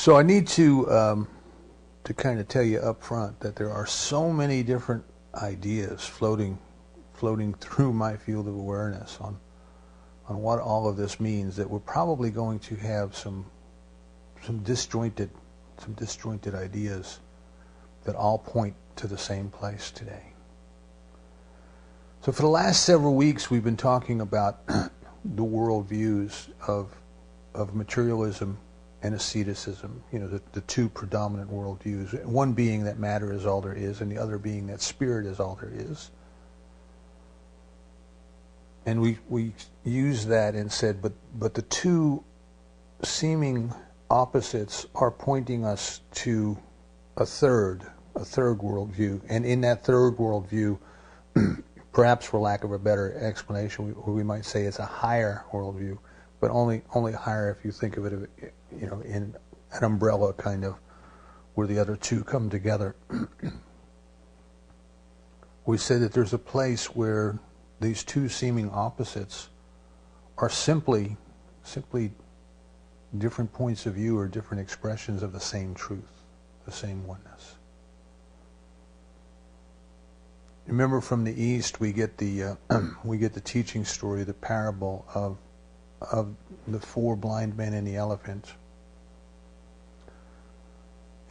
So I need to kind of tell you up front that there are so many different ideas floating through my field of awareness on what all of this means, that we're probably going to have some disjointed ideas that all point to the same place today. So for the last several weeks we've been talking about the worldviews of materialism and asceticism, the two predominant worldviews, one being that matter is all there is and the other being that spirit is all there is. And we used that and said, but the two seeming opposites are pointing us to a third worldview, and in that third worldview, perhaps for lack of a better explanation, we might say it's a higher worldview, but only higher if you think of it, in an umbrella kind of, where the other two come together. We said that there's a place where these two seeming opposites are simply different points of view or different expressions of the same truth, the same oneness. Remember, from the East we get the teaching story, the parable of the four blind men and the elephant,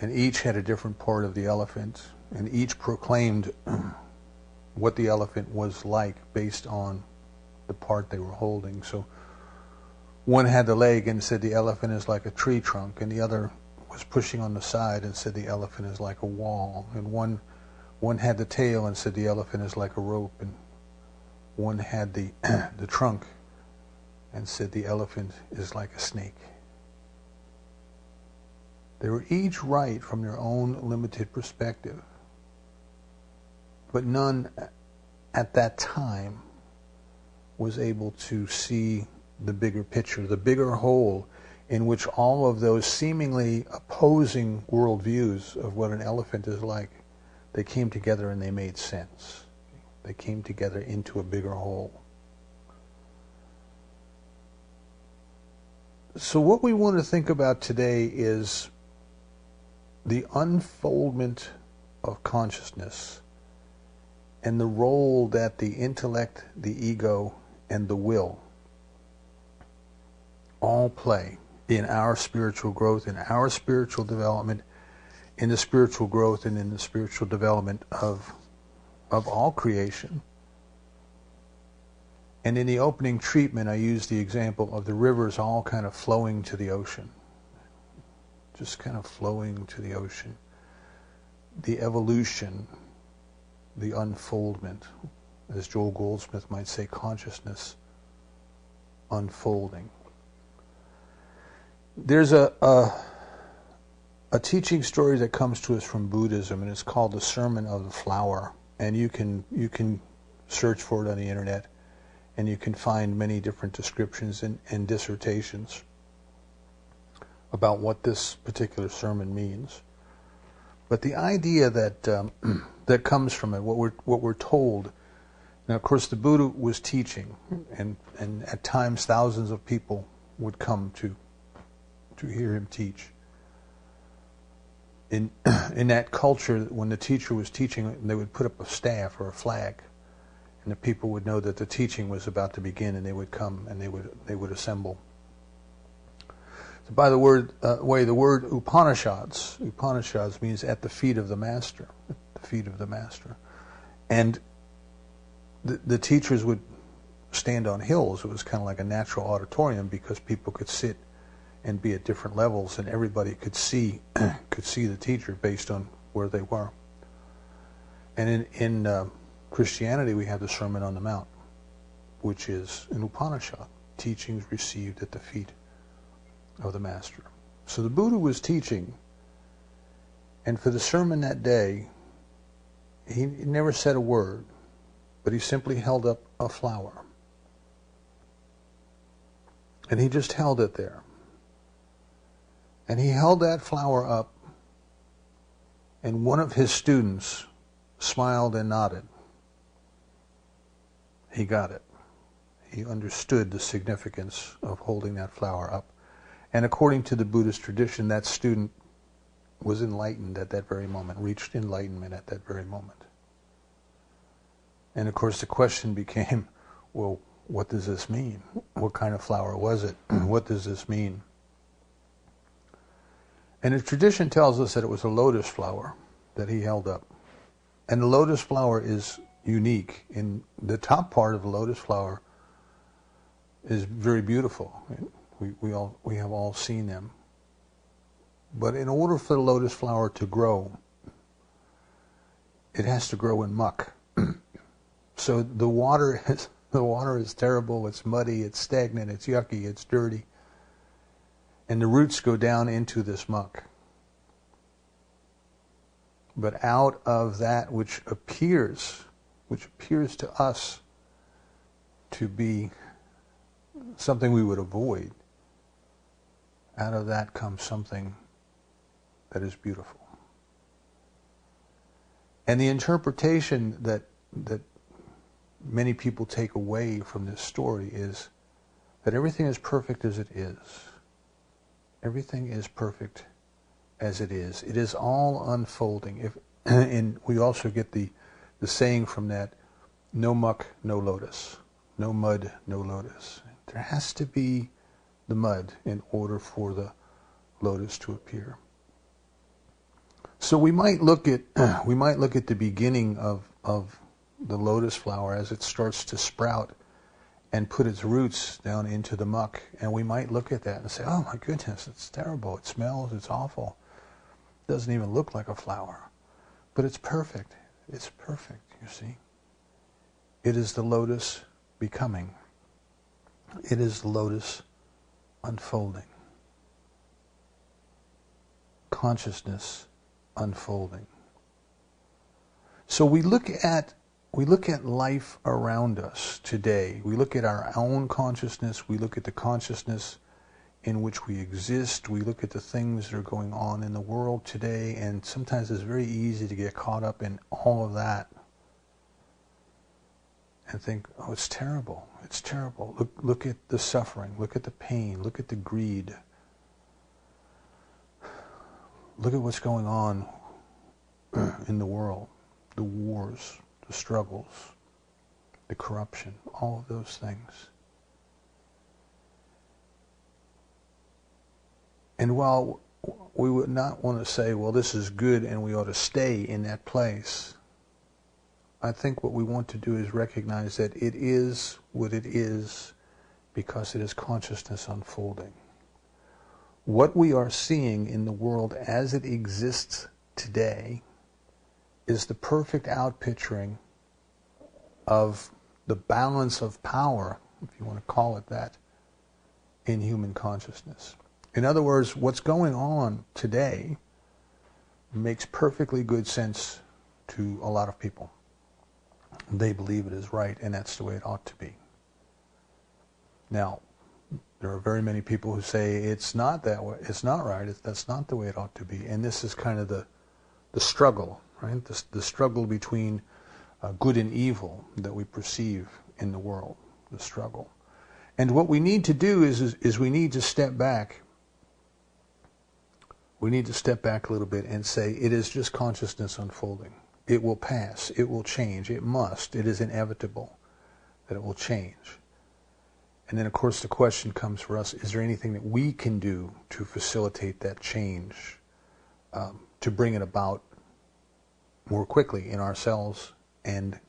and each had a different part of the elephant, and each proclaimed what the elephant was like based on the part they were holding. So one had the leg and said the elephant is like a tree trunk, and the other was pushing on the side and said the elephant is like a wall, and one had the tail and said the elephant is like a rope, and one had the trunk and said the elephant is like a snake. They were each right from their own limited perspective, but none at that time was able to see the bigger picture, the bigger whole, in which all of those seemingly opposing worldviews of what an elephant is like, they came together and they made sense. They came together into a bigger whole. So what we want to think about today is the unfoldment of consciousness and the role that the intellect, the ego, and the will all play in our spiritual growth, in our spiritual development, in the spiritual growth and in the spiritual development of all creation. And in the opening treatment, I used the example of the rivers all kind of flowing to the ocean. Just kind of flowing to the ocean. The evolution, the unfoldment, as Joel Goldsmith might say, consciousness unfolding. There's a teaching story that comes to us from Buddhism, and it's called the Sermon of the Flower. And you can search for it on the internet, and you can find many different descriptions and dissertations about what this particular sermon means. But the idea that that comes from it, what we're told. Now, of course, the Buddha was teaching, and at times thousands of people would come to hear him teach. In that culture, when the teacher was teaching, they would put up a staff or a flag, and the people would know that the teaching was about to begin, and they would come and they would assemble. So by the word Upanishads means at the feet of the master, at the feet of the master, and the teachers would stand on hills. It was kind of like a natural auditorium because people could sit and be at different levels, and everybody could see the teacher based on where they were. And in Christianity, we have the Sermon on the Mount, which is an Upanishad, teachings received at the feet of the Master. So the Buddha was teaching, and for the sermon that day, he never said a word, but he simply held up a flower. And he just held it there. And he held that flower up, and one of his students smiled and nodded. He got it. He understood the significance of holding that flower up. And according to the Buddhist tradition, that student was enlightened at that very moment, reached enlightenment at that very moment. And of course the question became, well, what does this mean? What kind of flower was it? What does this mean? And the tradition tells us that it was a lotus flower that he held up. And the lotus flower is unique. In the top part of the lotus flower is very beautiful. We have all seen them. But in order for the lotus flower to grow, it has to grow in muck. So the water is terrible, it's muddy, it's stagnant, it's yucky, it's dirty. And the roots go down into this muck. But out of that which appears to us to be something we would avoid, out of that comes something that is beautiful. And the interpretation that many people take away from this story is that everything is perfect as it is. Everything is perfect as it is. It is all unfolding. And we also get the saying from that, no muck, no lotus. No mud, no lotus. There has to be the mud in order for the lotus to appear. So we might look at the beginning of the lotus flower as it starts to sprout and put its roots down into the muck, and we might look at that and say, oh my goodness, it's terrible, it smells, it's awful, it doesn't even look like a flower. But it's perfect. It's perfect, you see. It is the lotus becoming. It is the lotus unfolding. Consciousness unfolding. So we look at life around us today. We look at our own consciousness. We look at the consciousness in which we exist. We look at the things that are going on in the world today, and sometimes it's very easy to get caught up in all of that and think, oh, it's terrible. It's terrible. Look at the suffering. Look at the pain. Look at the greed. Look at what's going on in the world. The wars, the struggles, the corruption, all of those things. And while we would not want to say, well, this is good and we ought to stay in that place, I think what we want to do is recognize that it is what it is because it is consciousness unfolding. What we are seeing in the world as it exists today is the perfect outpicturing of the balance of power, if you want to call it that, in human consciousness. In other words, what's going on today makes perfectly good sense to a lot of people. They believe it is right, and that's the way it ought to be. Now, there are very many people who say it's not that way, it's not right, that's not the way it ought to be. And this is kind of the struggle, right? The struggle between good and evil that we perceive in the world, the struggle. And what we need to do is we need to step back. We need to step back a little bit and say, it is just consciousness unfolding. It will pass. It will change. It must. It is inevitable that it will change. And then, of course, the question comes for us, is there anything that we can do to facilitate that change, to bring it about more quickly in ourselves and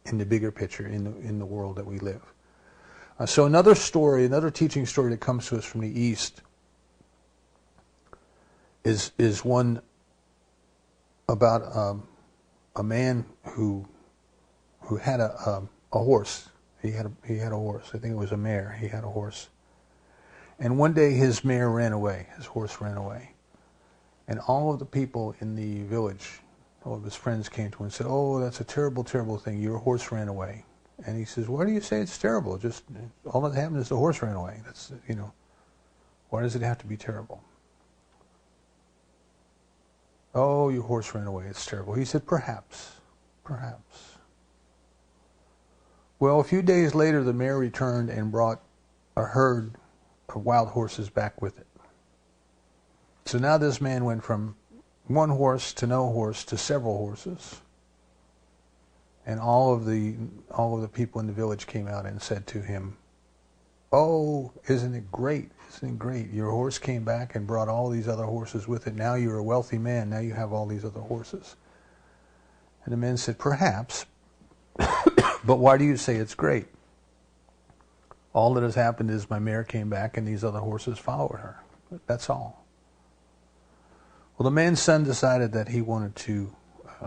in the bigger picture, in the world that we live? So another story, another teaching story that comes to us from the East is one about a man who had a horse. He had a horse. I think it was a mare. He had a horse. And one day his mare ran away. His horse ran away. And all of the people in the village, all of his friends came to him and said, oh, that's a terrible, terrible thing. Your horse ran away. And he says, why do you say it's terrible? Just all that happened is the horse ran away. That's, why does it have to be terrible? Oh, your horse ran away. It's terrible. He said, perhaps. Well, a few days later, the mare returned and brought a herd wild horses back with it. So now this man went from one horse to no horse to several horses. And all of the people in the village came out and said to him, "Oh, isn't it great? Isn't it great? Your horse came back and brought all these other horses with it. Now you're a wealthy man. Now you have all these other horses." And the man said, "Perhaps, but why do you say it's great? All that has happened is my mare came back and these other horses followed her. That's all." Well, the man's son decided that he wanted to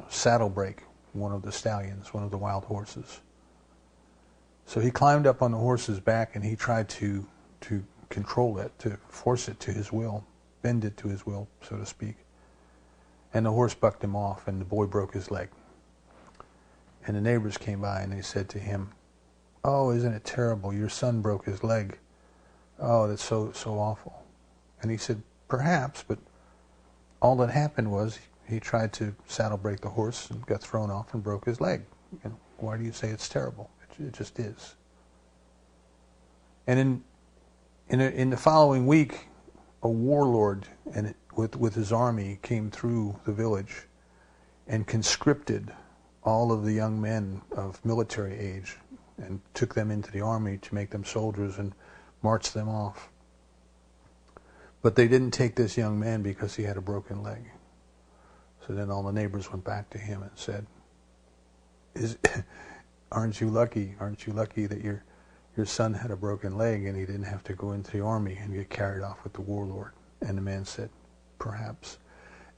saddle break one of the stallions, one of the wild horses. So he climbed up on the horse's back and he tried to control it, to force it to his will, bend it to his will, so to speak. And the horse bucked him off and the boy broke his leg. And the neighbors came by and they said to him, "Oh, isn't it terrible? Your son broke his leg. Oh, that's so awful." And he said, "Perhaps, but all that happened was he tried to saddle break the horse and got thrown off and broke his leg. You know, why do you say it's terrible? It just is." And in the following week, a warlord with his army came through the village and conscripted all of the young men of military age and took them into the army to make them soldiers and march them off. But they didn't take this young man because he had a broken leg. So then all the neighbors went back to him and said, aren't you lucky? Aren't you lucky that your son had a broken leg and he didn't have to go into the army and get carried off with the warlord?" And the man said, "Perhaps."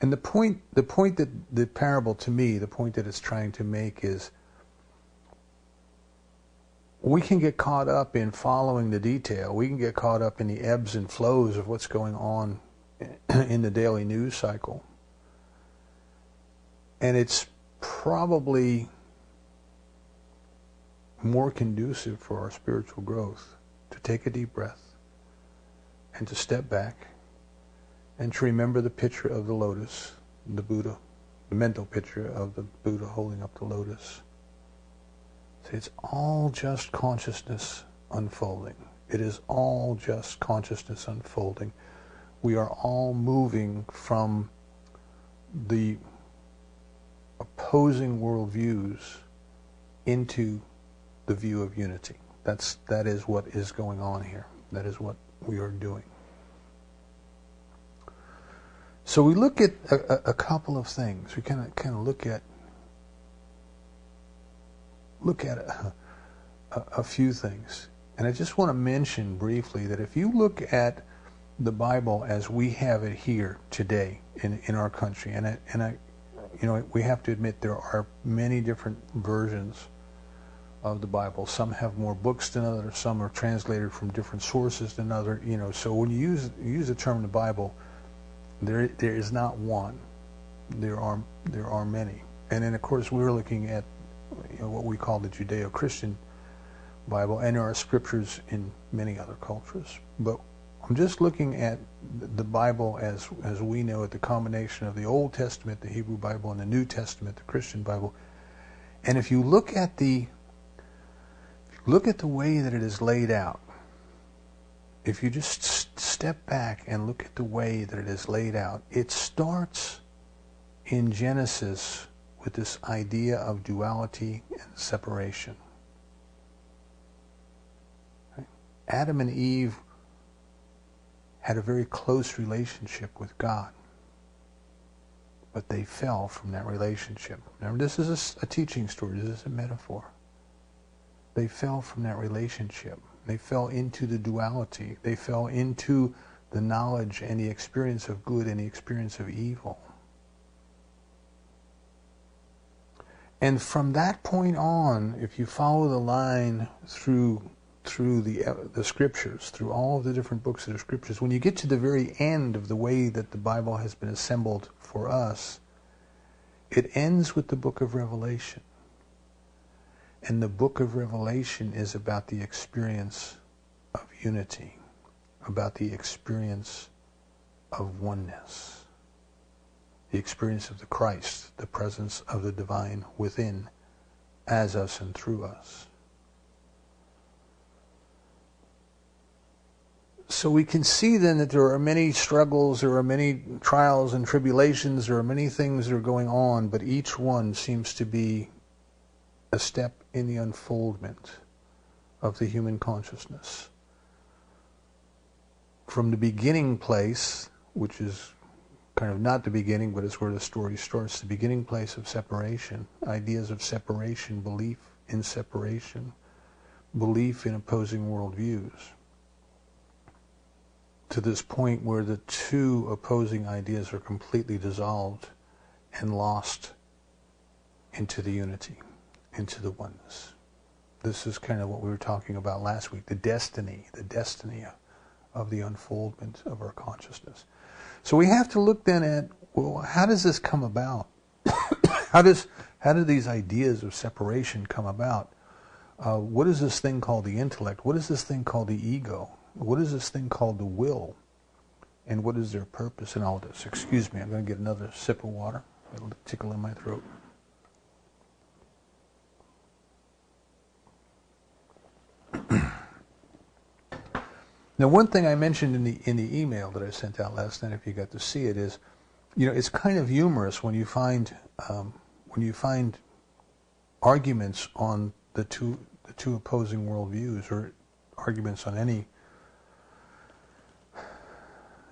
And the point that the parable, to me, the point that it's trying to make is, we can get caught up in following the detail. We can get caught up in the ebbs and flows of what's going on in the daily news cycle. And it's probably more conducive for our spiritual growth to take a deep breath and to step back and to remember the picture of the lotus, the Buddha, the mental picture of the Buddha holding up the lotus. It's all just consciousness unfolding. It is all just consciousness unfolding. We are all moving from the opposing worldviews into the view of unity. That is what is going on here. That is what we are doing. So we look at a couple of things. We kind of look at a few things. And I just want to mention briefly that if you look at the Bible as we have it here today in our country, and I we have to admit there are many different versions of the Bible. Some have more books than others. Some are translated from different sources than others. So when you use the term the Bible, there is not one. There are many. And then of course we're looking at what we call the Judeo-Christian Bible, and there are scriptures in many other cultures. But I'm just looking at the Bible as we know it, the combination of the Old Testament, the Hebrew Bible, and the New Testament, the Christian Bible. And if you look at the way that it is laid out, if you just step back and look at the way that it is laid out, it starts in Genesis with this idea of duality and separation. Right? Adam and Eve had a very close relationship with God, but they fell from that relationship. Remember, this is a teaching story. This is a metaphor. They fell from that relationship. They fell into the duality. They fell into the knowledge and the experience of good and the experience of evil. And from that point on, if you follow the line through the scriptures, through all of the different books of the scriptures, when you get to the very end of the way that the Bible has been assembled for us, it ends with the book of Revelation. And the book of Revelation is about the experience of unity, about the experience of oneness, the experience of the Christ, the presence of the divine within, as us and through us. So we can see then that there are many struggles, there are many trials and tribulations, there are many things that are going on, but each one seems to be a step in the unfoldment of the human consciousness. From the beginning place, which is kind of not the beginning, but it's where the story starts, the beginning place of separation, ideas of separation, belief in separation, belief in opposing worldviews, to this point where the two opposing ideas are completely dissolved and lost into the unity, into the oneness. This is kind of what we were talking about last week, the destiny of the unfoldment of our consciousness. So we have to look then at, well, how does this come about? How do these ideas of separation come about? What is this thing called the intellect? What is this thing called the ego? What is this thing called the will? And what is their purpose in all this? Excuse me, I'm going to get another sip of water. It'll tickle in my throat. Now, one thing I mentioned in the email that I sent out last night, if you got to see it, is, it's kind of humorous when you find arguments on the two opposing worldviews, or arguments on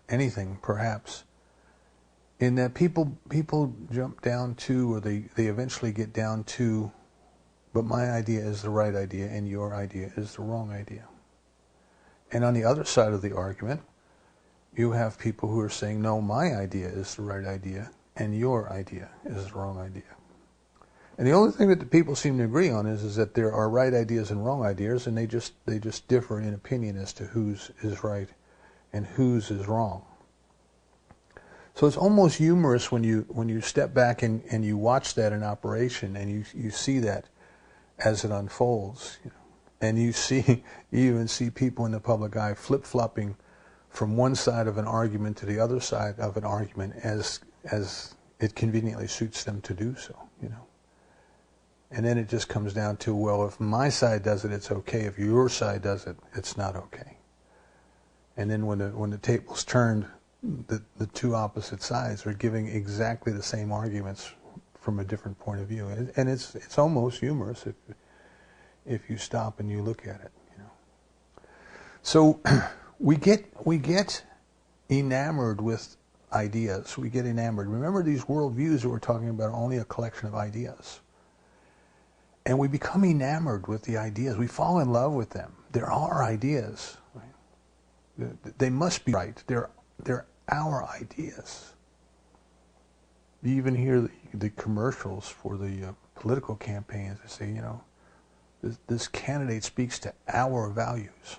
anything perhaps, in that people jump down to, or they eventually get down to, but my idea is the right idea and your idea is the wrong idea. And on the other side of the argument, you have people who are saying, no, my idea is the right idea and your idea is the wrong idea. And the only thing that the people seem to agree on is that there are right ideas and wrong ideas, and they just differ in opinion as to whose is right and whose is wrong. So it's almost humorous when you step back and you watch that in operation, and you see that as it unfolds. And you even see people in the public eye flip-flopping from one side of an argument to the other side of an argument as it conveniently suits them to do so, And then it just comes down to, well, if my side does it, it's okay. If your side does it, it's not okay. And then when the table's turned, the two opposite sides are giving exactly the same arguments from a different point of view. And it's almost humorous if you stop and you look at it, So we get enamored with ideas. We get enamored. Remember, these worldviews that we're talking about are only a collection of ideas. And we become enamored with the ideas. We fall in love with them. There are ideas. Right? They must be right. They're our ideas. You even hear the commercials for the political campaigns. They say, this candidate speaks to our values,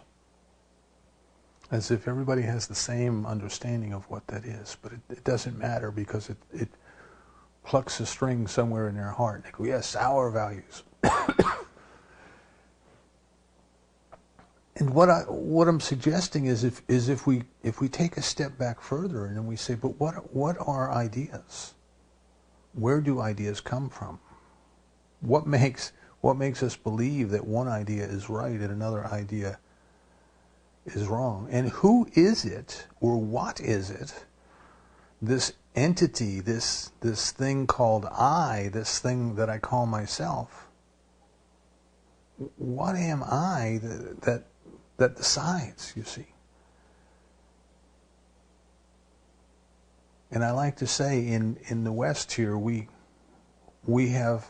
as if everybody has the same understanding of what that is. But it doesn't matter, because it plucks a string somewhere in their heart. They go, yes, our values. And what I'm suggesting is if we take a step back further and then we say, but what are ideas? Where do ideas come from? What makes us believe that one idea is right and another idea is wrong? And who is it, or what is it, this entity, this thing called I, this thing that I call myself? What am I that decides, you see? And I like to say, in the West here, we have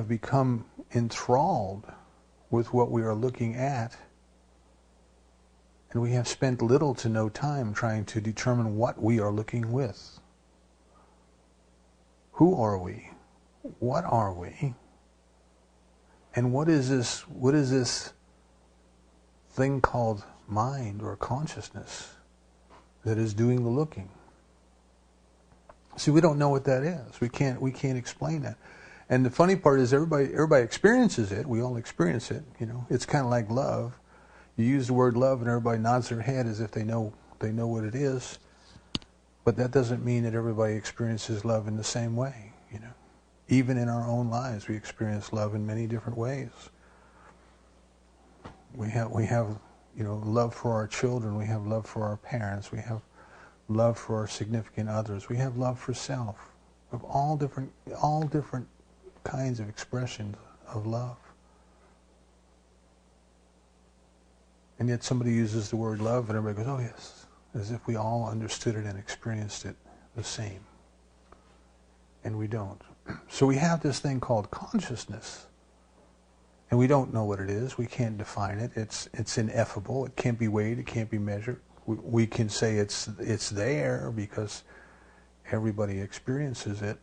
become enthralled with what we are looking at, and we have spent little to no time trying to determine what we are looking with. Who are we? What are we? And what is this thing called mind or consciousness that is doing the looking? See, we don't know what that is. We can't explain that. And the funny part is everybody experiences it. We all experience it. It's kind of like love. You use the word love, and everybody nods their head as if they know what it is. But that doesn't mean that everybody experiences love in the same way. Even in our own lives, we experience love in many different ways. We have love for our children, we have love for our parents, we have love for our significant others, we have love for self, of all different kinds of expressions of love. And yet somebody uses the word love and everybody goes, oh yes, as if we all understood it and experienced it the same. And we don't. So we have this thing called consciousness, and we don't know what it is. We can't define it. It's ineffable. It can't be weighed. It can't be measured. We can say it's there because everybody experiences it,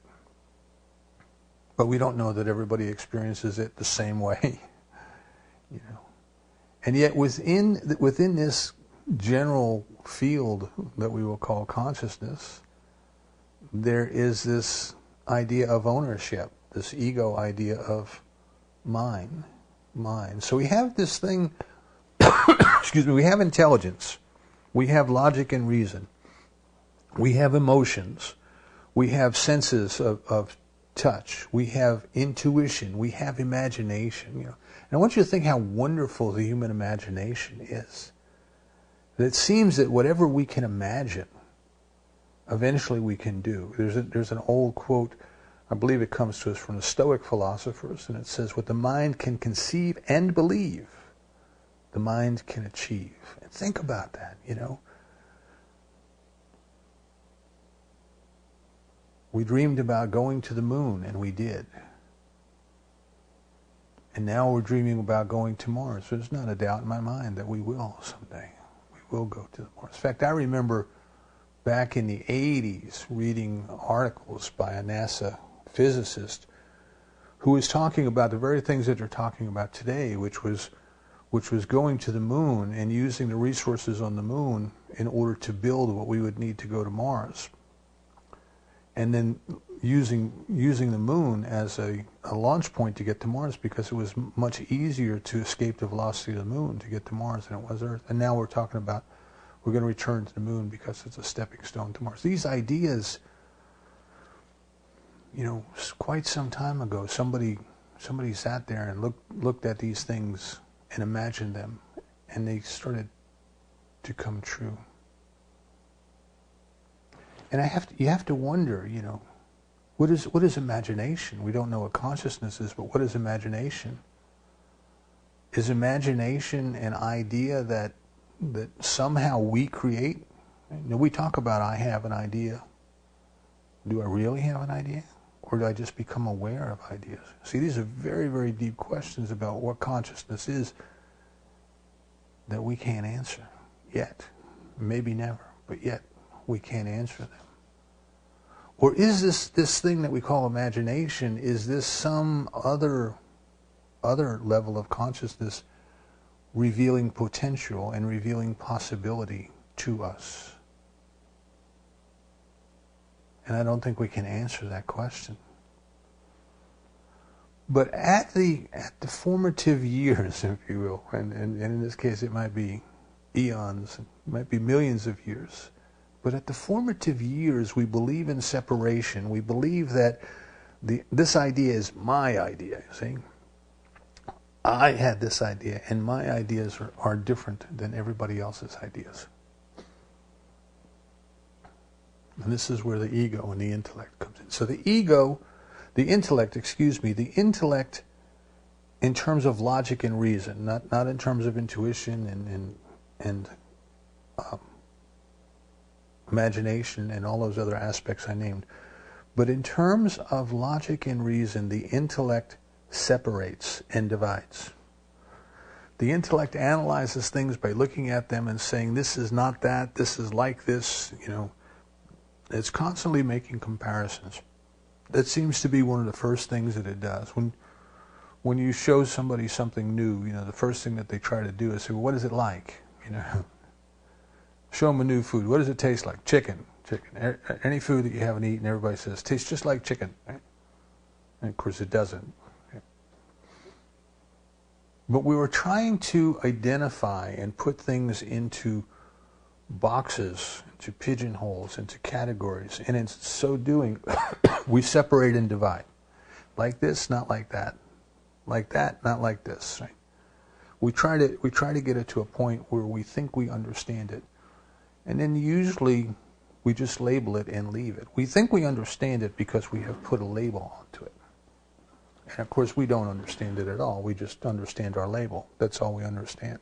but we don't know that everybody experiences it the same way. And yet within this general field that we will call consciousness, there is this idea of ownership, this ego idea of mine. So we have this thing, excuse me, we have intelligence, we have logic and reason, we have emotions, we have senses of touch, we have intuition, we have imagination. And I want you to think how wonderful the human imagination is. It seems that whatever we can imagine, eventually we can do. There's an old quote, I believe it comes to us from the Stoic philosophers, and it says, what the mind can conceive and believe, the mind can achieve. And think about that, We dreamed about going to the moon, and we did. And now we're dreaming about going to Mars. There's not a doubt in my mind that we will someday. We will go to the Mars. In fact, I remember back in the 80s reading articles by a NASA physicist who was talking about the very things that they're talking about today, which was going to the moon and using the resources on the moon in order to build what we would need to go to Mars. And then using the moon as a launch point to get to Mars, because it was much easier to escape the velocity of the moon to get to Mars than it was Earth. And now we're talking about we're going to return to the moon because it's a stepping stone to Mars. These ideas, quite some time ago, somebody sat there and looked at these things and imagined them, and they started to come true. And you have to wonder, what is imagination? We don't know what consciousness is, but what is imagination? Is imagination an idea that somehow we create? We talk about I have an idea. Do I really have an idea? Or do I just become aware of ideas? See, these are very, very deep questions about what consciousness is that we can't answer yet. Maybe never, but yet we can't answer them. Or is this thing that we call imagination, is this some other level of consciousness revealing potential and revealing possibility to us? And I don't think we can answer that question. But at the formative years, if you will, and in this case it might be eons, it might be millions of years, but at the formative years we believe in separation. We believe that this idea is my idea, you see. I had this idea, and my ideas are different than everybody else's ideas. And this is where the ego and the intellect comes in. So the intellect in terms of logic and reason, not in terms of intuition and imagination and all those other aspects I named, but in terms of logic and reason, the intellect separates and divides. The intellect analyzes things by looking at them and saying, this is not that, this is like this, It's constantly making comparisons. That seems to be one of the first things that it does. When you show somebody something new, the first thing that they try to do is say, well, what is it like? Show them a new food. What does it taste like? Chicken. Any food that you haven't eaten, everybody says, tastes just like chicken. Right? And of course it doesn't. But we were trying to identify and put things into boxes, into pigeonholes, into categories, and in so doing, we separate and divide. Like this, not like that. Like that, not like this. Right? We try to get it to a point where we think we understand it, and then usually we just label it and leave it. We think we understand it because we have put a label onto it. And of course we don't understand it at all. We just understand our label. That's all we understand.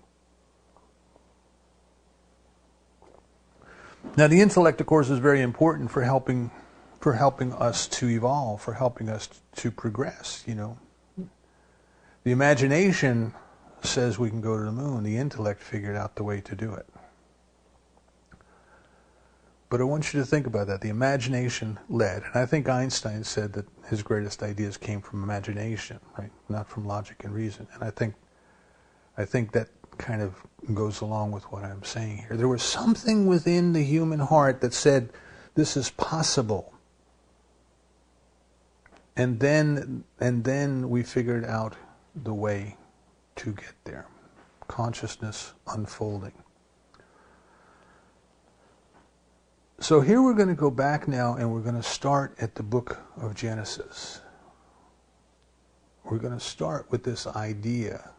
Now the intellect, of course, is very important for helping us to evolve, for helping us to progress, you know. The imagination says we can go to the moon. The intellect figured out the way to do it. But I want you to think about that. The imagination led. And I think Einstein said that his greatest ideas came from imagination, right? Not from logic and reason. And I think that kind of goes along with what I'm saying here. There was something within the human heart that said, this is possible. And then we figured out the way to get there. Consciousness unfolding. So here we're going to go back now and we're going to start at the book of Genesis. We're going to start with this idea.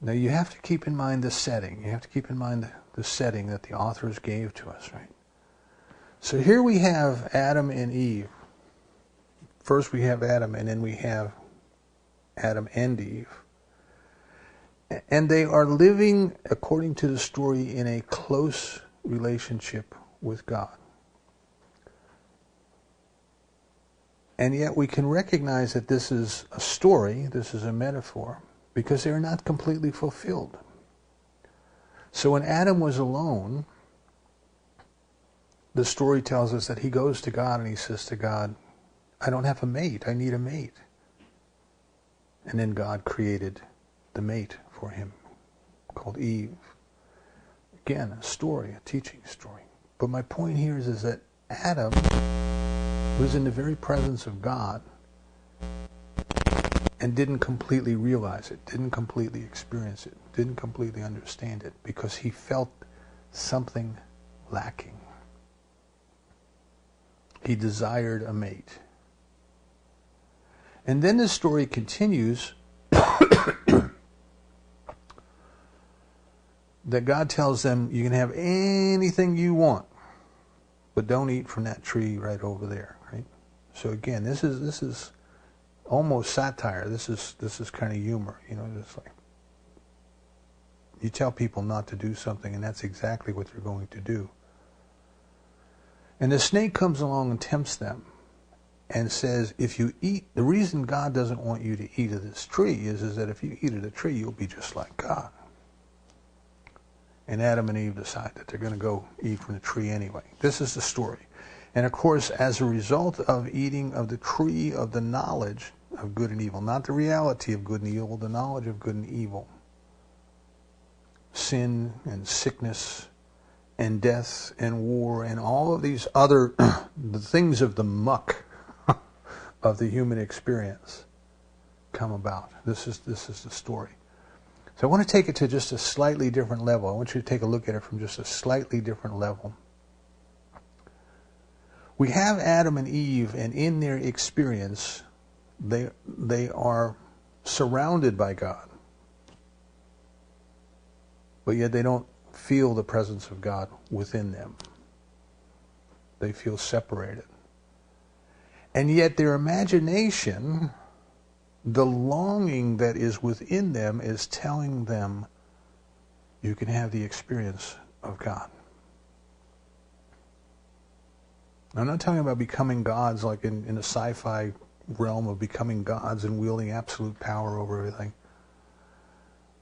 Now you have to keep in mind the setting. You have to keep in mind the setting that the authors gave to us, right? So here we have Adam and Eve. First we have Adam, and then we have Adam and Eve. And they are living, according to the story, in a close relationship with God. And yet we can recognize that this is a story, this is a metaphor, because they are not completely fulfilled. So when Adam was alone, the story tells us that he goes to God and he says to God, I don't have a mate, I need a mate. And then God created the mate for him, called Eve. Again, a story, a teaching story. But my point here is that Adam was in the very presence of God and didn't completely realize it, didn't completely experience it, didn't completely understand it, because he felt something lacking. He desired a mate. And then the story continues that God tells them, you can have anything you want, but don't eat from that tree right over there, right? So again, this is almost satire. This is kind of humor, you know. It's like you tell people not to do something, and that's exactly what they're going to do. And the snake comes along and tempts them and says, if you eat, the reason God doesn't want you to eat of this tree is that if you eat of the tree, you'll be just like God. And Adam and Eve decide that they're going to go eat from the tree anyway. This is the story. And of course, as a result of eating of the tree of the knowledge of good and evil, not the reality of good and evil, the knowledge of good and evil, sin and sickness and death and war and all of these other the things of the muck of the human experience come about. This is the story. So I want to take it to just a slightly different level. I want you to take a look at it from just a slightly different level. We have Adam and Eve, and in their experience, they are surrounded by God. But yet they don't feel the presence of God within them. They feel separated. And yet their imagination, the longing that is within them, is telling them you can have the experience of God. I'm not talking about becoming gods like in a sci-fi realm of becoming gods and wielding absolute power over everything.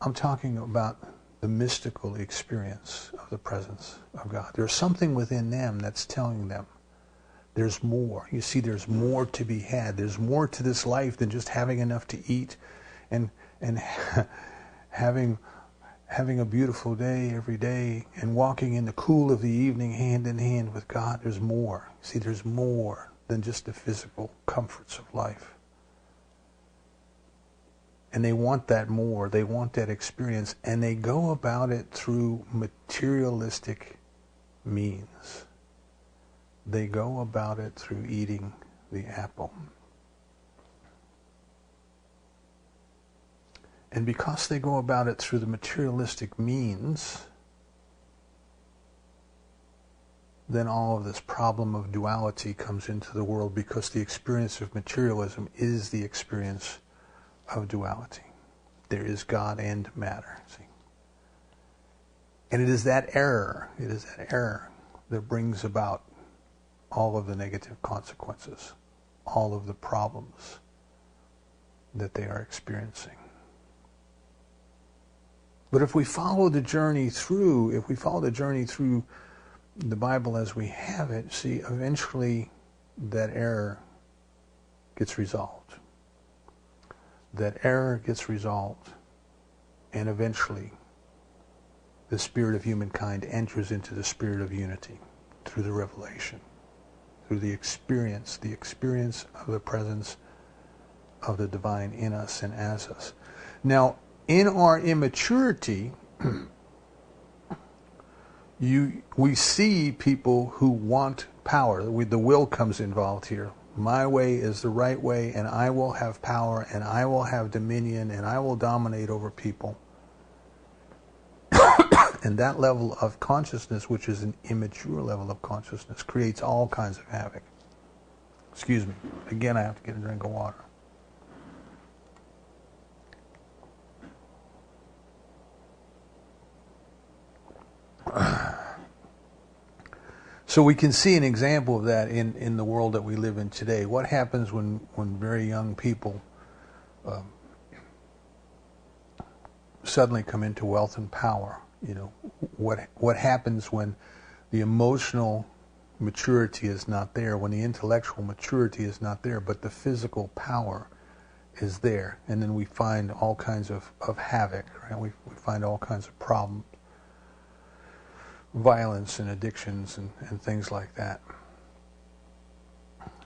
I'm talking about the mystical experience of the presence of God. There's something within them that's telling them there's more. You see, there's more to be had. There's more to this life than just having enough to eat and having a beautiful day every day and walking in the cool of the evening hand in hand with God. There's more. See, there's more than just the physical comforts of life. And they want that more. They want that experience. And they go about it through materialistic means. They go about it through eating the apple. And because they go about it through the materialistic means, then all of this problem of duality comes into the world, because the experience of materialism is the experience of duality. There is God and matter, see. And it is that error that brings about all of the negative consequences, all of the problems that they are experiencing. But if we follow the journey through, the Bible as we have it, see, eventually that error gets resolved. That error gets resolved, and eventually the spirit of humankind enters into the spirit of unity through the revelation, through the experience of the presence of the divine in us and as us. Now, in our immaturity, we see people who want power. The will comes involved here. My way is the right way, and I will have power, and I will have dominion, and I will dominate over people. And that level of consciousness, which is an immature level of consciousness, creates all kinds of havoc. Excuse me. Again, I have to get a drink of water. So we can see an example of that in the world that we live in today. What happens when very young people suddenly come into wealth and power? You know, what happens when the emotional maturity is not there, when the intellectual maturity is not there, but the physical power is there? And then we find all kinds of havoc, right? We find all kinds of problems. Violence and addictions and things like that.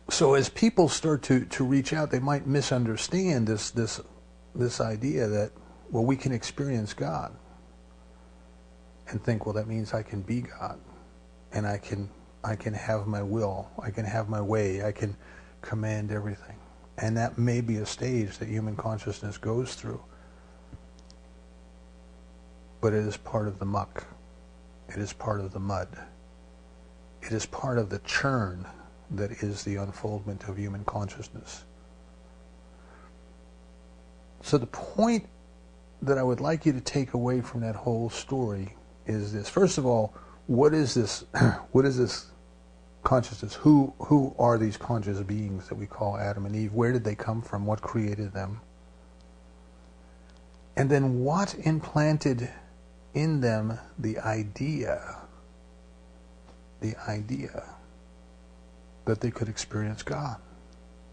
So as people start to reach out, they might misunderstand this idea that, well, we can experience God, and think, well, that means I can be God, and I can have my will, I can have my way, I can command everything. And that may be a stage that human consciousness goes through, but it is part of the muck. It is part of the mud. It is part of the churn that is the unfoldment of human consciousness. So the point that I would like you to take away from that whole story is this. First of all, what is this? What is this consciousness? Who are these conscious beings that we call Adam and Eve? Where did they come from? What created them? And then what implanted in them the idea that they could experience God,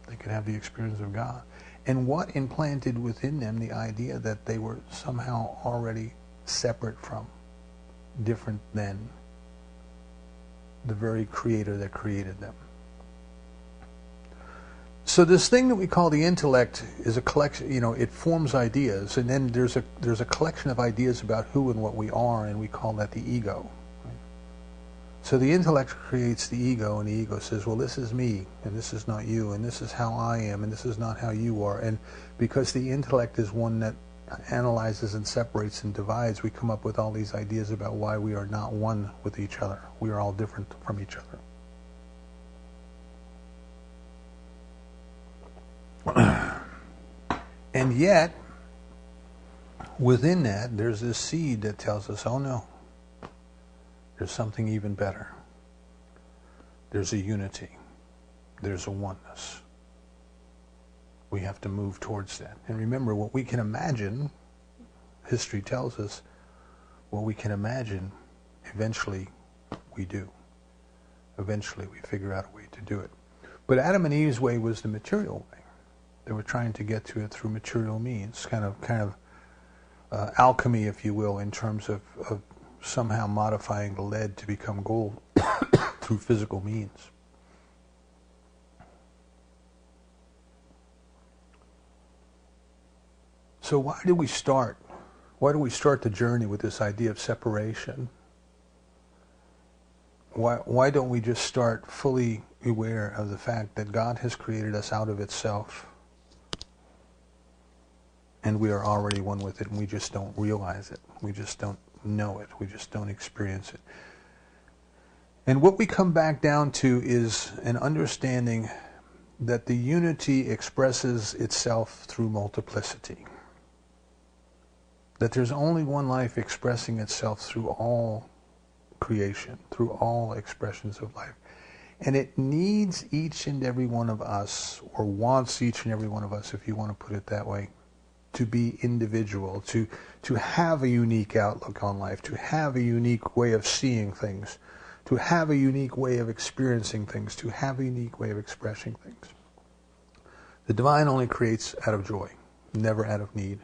they could have the experience of God, and what implanted within them the idea that they were somehow already separate from, different than the very creator that created them. So this thing that we call the intellect is a collection, it forms ideas, and then there's a collection of ideas about who and what we are, and we call that the ego. Right? So the intellect creates the ego, and the ego says, well, this is me, and this is not you, and this is how I am, and this is not how you are. And because the intellect is one that analyzes and separates and divides, we come up with all these ideas about why we are not one with each other. We are all different from each other. And yet, within that, there's this seed that tells us, oh no, there's something even better. There's a unity. There's a oneness. We have to move towards that. And remember, what we can imagine, history tells us, what we can imagine, eventually we do. Eventually we figure out a way to do it. But Adam and Eve's way was the material way. They were trying to get to it through material means, kind of alchemy, if you will, in terms of somehow modifying the lead to become gold through physical means. So why do we start? Why do we start the journey with this idea of separation? Why don't we just start fully aware of the fact that God has created us out of itself? and we are already one with it, and we just don't realize it. We just don't know it. We just don't experience it. And what we come back down to is an understanding that the unity expresses itself through multiplicity. That there's only one life expressing itself through all creation, through all expressions of life. And it needs each and every one of us, or wants each and every one of us, if you want to put it that way, to be individual, to have a unique outlook on life, to have a unique way of seeing things, to have a unique way of experiencing things, to have a unique way of expressing things. The divine only creates out of joy, never out of need.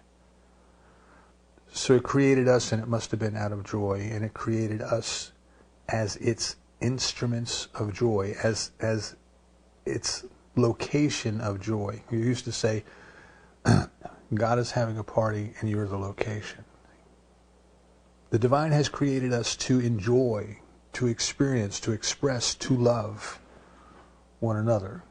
So it created us, and it must have been out of joy, and it created us as its instruments of joy, as its location of joy. We used to say, God is having a party and you're the location. The divine has created us to enjoy, to experience, to express, to love one another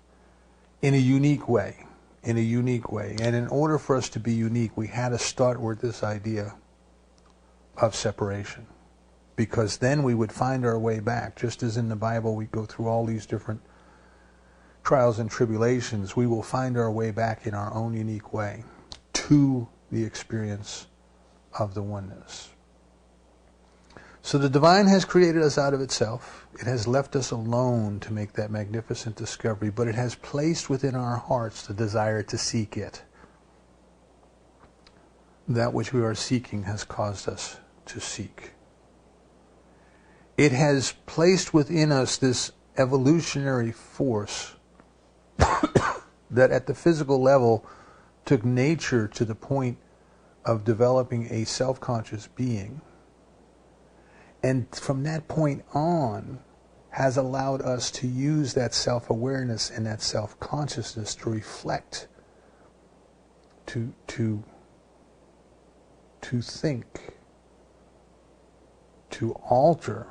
in a unique way. In a unique way. And in order for us to be unique, we had to start with this idea of separation. Because then we would find our way back. Just as in the Bible we go through all these different trials and tribulations, we will find our way back in our own unique way to the experience of the oneness. So the divine has created us out of itself. It has left us alone to make that magnificent discovery, but it has placed within our hearts the desire to seek it. That which we are seeking has caused us to seek. It has placed within us this evolutionary force that at the physical level took nature to the point of developing a self-conscious being. And from that point on, has allowed us to use that self-awareness and that self-consciousness to reflect, to think, to alter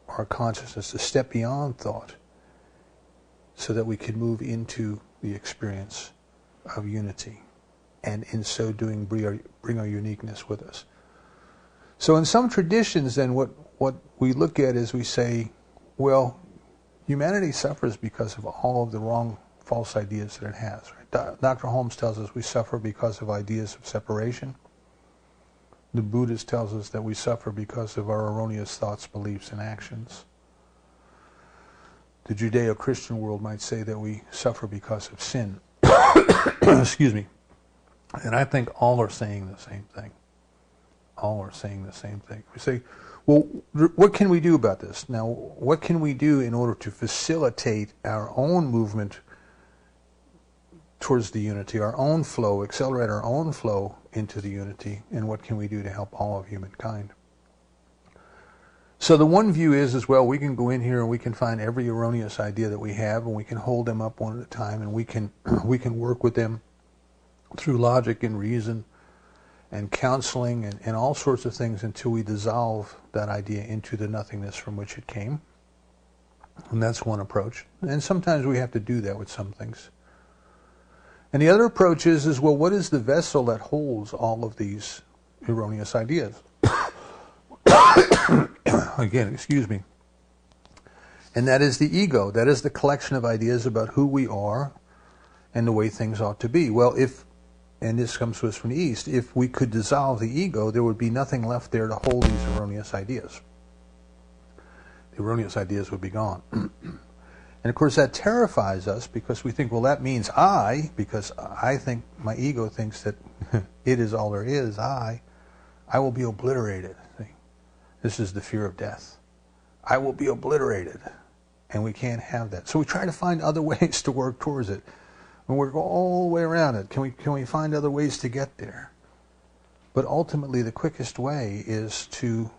our consciousness, to step beyond thought, so that we can move into the experience of unity, and in so doing bring our uniqueness with us. So in some traditions then what we look at is we say, well, humanity suffers because of all of the wrong, false ideas that it has. Right? Dr. Holmes tells us we suffer because of ideas of separation. The Buddhist tells us that we suffer because of our erroneous thoughts, beliefs, and actions. The Judeo-Christian world might say that we suffer because of sin. Excuse me. And I think all are saying the same thing. All are saying the same thing. We say, well, what can we do about this? Now, what can we do in order to facilitate our own movement towards the unity, our own flow, accelerate our own flow into the unity, and what can we do to help all of humankind? So the one view is well, we can go in here and we can find every erroneous idea that we have, and we can hold them up one at a time, and we can work with them through logic and reason and counseling and all sorts of things until we dissolve that idea into the nothingness from which it came. And that's one approach. And sometimes we have to do that with some things. And the other approach is well, what is the vessel that holds all of these erroneous ideas? Again, excuse me. And that is the ego. That is the collection of ideas about who we are and the way things ought to be. Well, and this comes to us from the East, if we could dissolve the ego, there would be nothing left there to hold these erroneous ideas. The erroneous ideas would be gone. And of course that terrifies us because we think, well, that means because I think my ego thinks that it is all there is, I will be obliterated. See? This is the fear of death. I will be obliterated. And we can't have that. So we try to find other ways to work towards it. And we're all the way around it. Can we find other ways to get there? But ultimately the quickest way is to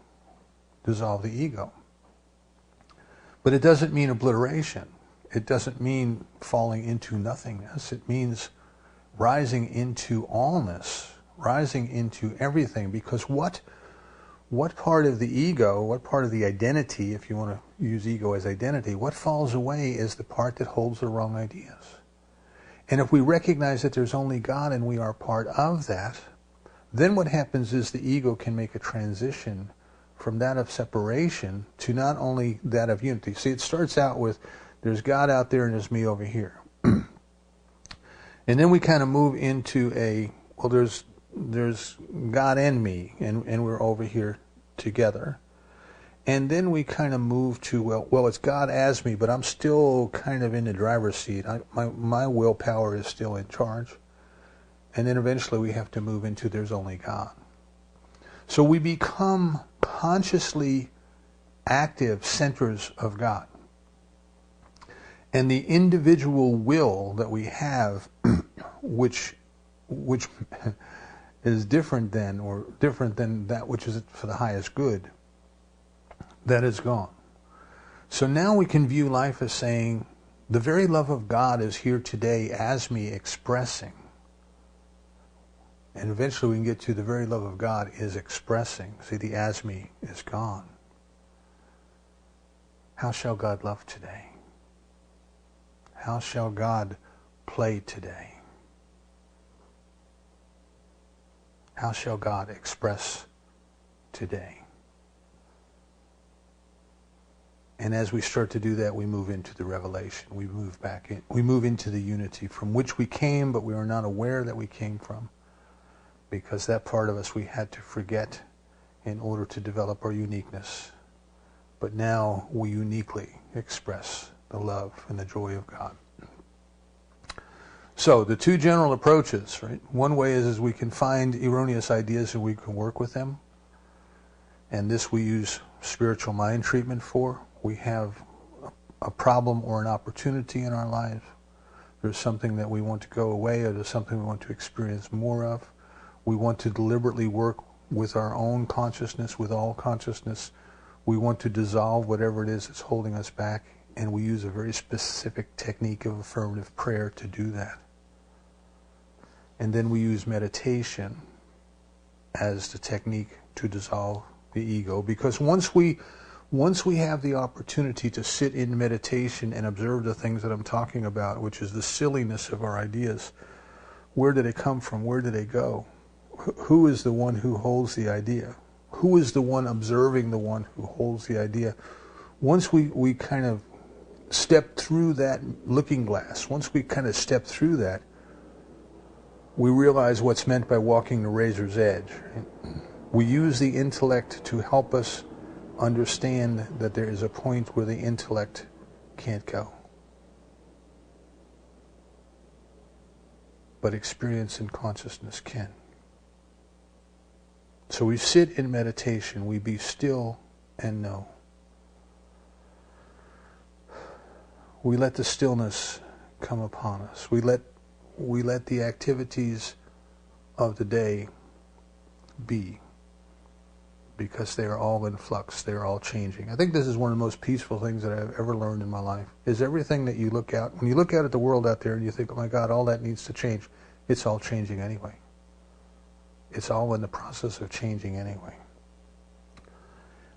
dissolve the ego. But it doesn't mean obliteration. It doesn't mean falling into nothingness. It means rising into allness, rising into everything. Because what part of the ego, what part of the identity, if you want to use ego as identity, what falls away is the part that holds the wrong ideas. And if we recognize that there's only God and we are part of that, then what happens is the ego can make a transition from that of separation to not only that of unity. See, it starts out with there's God out there and there's me over here. And then we kind of move into there's God and me, and we're over here together. And then we kind of move to, well, it's God as me, but I'm still kind of in the driver's seat. My willpower is still in charge. And then eventually we have to move into there's only God. So we become consciously active centers of God. And the individual will that we have, which is different than that which is for the highest good, that is gone. So now we can view life as saying, the very love of God is here today as me expressing. And eventually we can get to the very love of God is expressing. See, the as me is gone. How shall God love today? How shall God play today? How shall God express today? And as we start to do that, we move into the revelation. We move back in. We move into the unity from which we came, but we are not aware that we came from. Because that part of us we had to forget in order to develop our uniqueness. But now we uniquely express the love and the joy of God. So the two general approaches, right? One way is we can find erroneous ideas and we can work with them. And this we use spiritual mind treatment for. We have a problem or an opportunity in our lives. There's something that we want to go away, or there's something we want to experience more of. We want to deliberately work with our own consciousness, with all consciousness. We want to dissolve whatever it is that's holding us back, and we use a very specific technique of affirmative prayer to do that. And then we use meditation as the technique to dissolve the ego, because once we have the opportunity to sit in meditation and observe the things that I'm talking about, which is the silliness of our ideas, where did it come from? Where did they go? Who is the one who holds the idea? Who is the one observing the one who holds the idea? Once we kind of step through that looking glass, once we kind of step through that, we realize what's meant by walking the razor's edge. We use the intellect to help us understand that there is a point where the intellect can't go. But experience and consciousness can. So we sit in meditation, we be still and know. We let the stillness come upon us. We let the activities of the day be, because they are all in flux, they are all changing. I think this is one of the most peaceful things that I've ever learned in my life, is everything that you look at, when you look out at the world out there and you think, oh my God, all that needs to change, it's all changing anyway. It's all in the process of changing anyway.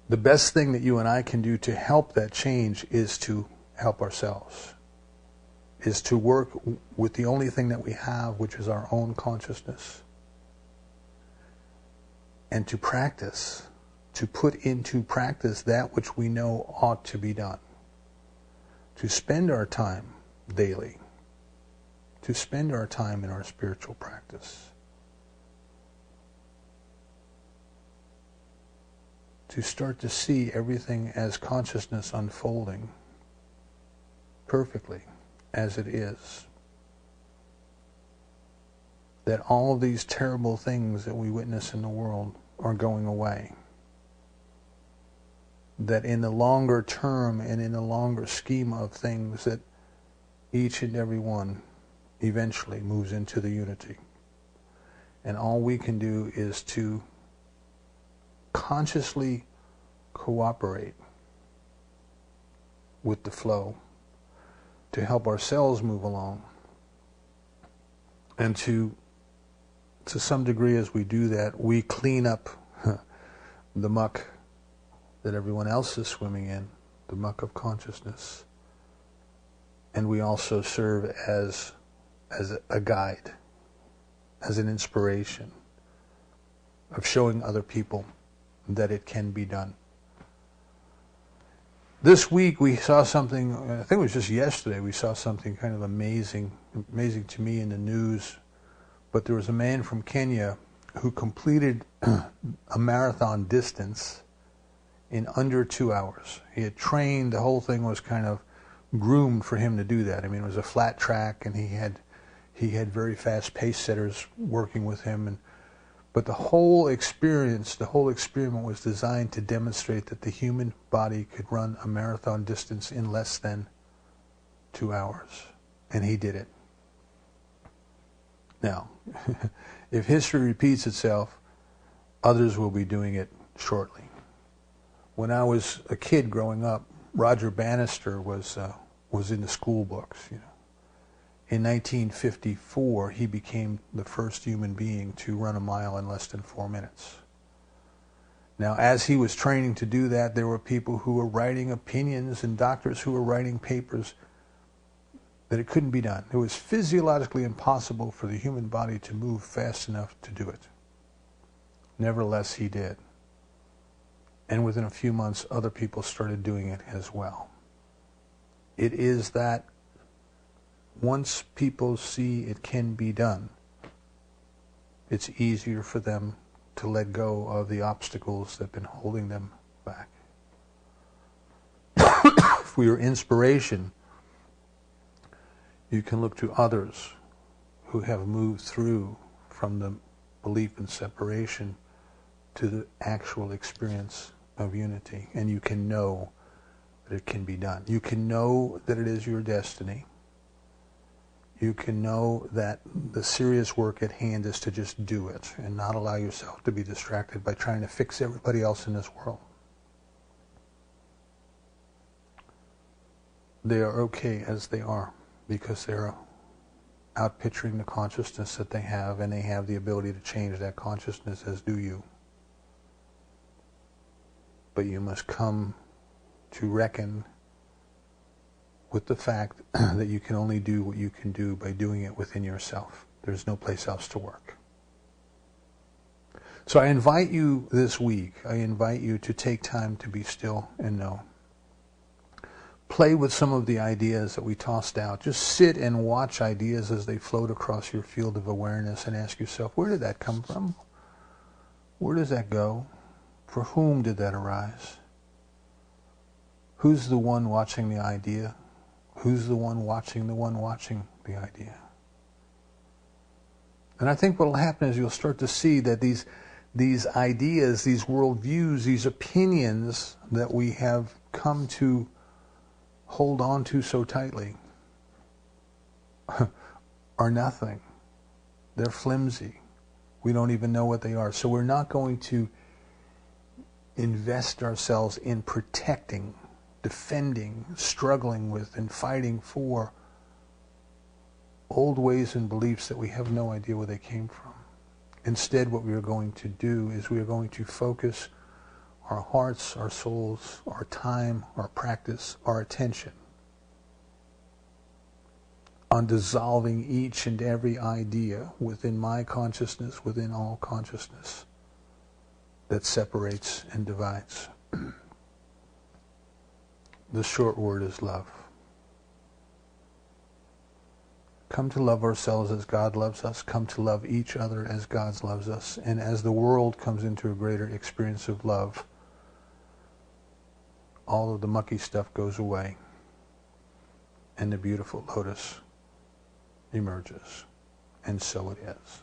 The best thing that you and I can do to help that change is to help ourselves, is to work with the only thing that we have, which is our own consciousness, and to practice, to put into practice that which we know ought to be done, to spend our time daily, to spend our time in our spiritual practice, to start to see everything as consciousness unfolding perfectly as it is. That all of these terrible things that we witness in the world are going away. That in the longer term and in the longer scheme of things, that each and every one eventually moves into the unity. And all we can do is to consciously cooperate with the flow to help ourselves move along, and to some degree, as we do that, we clean up the muck that everyone else is swimming in, the muck of consciousness, and we also serve as a guide, as an inspiration, of showing other people that it can be done. This week we saw something, I think it was just yesterday, we saw something kind of amazing to me in the news. But there was a man from Kenya who completed a marathon distance in under 2 hours. He had trained, the whole thing was kind of groomed for him to do that. I mean, it was a flat track, and he had very fast pace setters working with him. But the whole experience, the whole experiment was designed to demonstrate that the human body could run a marathon distance in less than 2 hours. And he did it. Now, if history repeats itself, others will be doing it shortly. When I was a kid growing up, Roger Bannister was in the school books. You know, in 1954, he became the first human being to run a mile in less than 4 minutes. Now, as he was training to do that, there were people who were writing opinions and doctors who were writing papers that it couldn't be done. It was physiologically impossible for the human body to move fast enough to do it. Nevertheless, he did. And within a few months, other people started doing it as well. It is that once people see it can be done, it's easier for them to let go of the obstacles that have been holding them back. For your inspiration, you can look to others who have moved through from the belief in separation to the actual experience of unity, and you can know that it can be done. You can know that it is your destiny. You can know that the serious work at hand is to just do it and not allow yourself to be distracted by trying to fix everybody else in this world. They are okay as they are because they're outpicturing the consciousness that they have, and they have the ability to change that consciousness, as do you. But you must come to reckon with the fact that you can only do what you can do by doing it within yourself. There's no place else to work. So I invite you this week, I invite you to take time to be still and know. Play with some of the ideas that we tossed out. Just sit and watch ideas as they float across your field of awareness and ask yourself, where did that come from? Where does that go? For whom did that arise? Who's the one watching the idea? Who's the one watching the idea? And I think what will happen is you'll start to see that these ideas, these worldviews, these opinions that we have come to hold on to so tightly are nothing. They're flimsy. We don't even know what they are. So we're not going to invest ourselves in protecting, defending, struggling with, and fighting for old ways and beliefs that we have no idea where they came from. Instead, what we are going to do is we are going to focus our hearts, our souls, our time, our practice, our attention on dissolving each and every idea within my consciousness, within all consciousness, that separates and divides. The short word is love. Come to love ourselves as God loves us. Come to love each other as God loves us. And as the world comes into a greater experience of love, all of the mucky stuff goes away, and the beautiful lotus emerges. And so it is.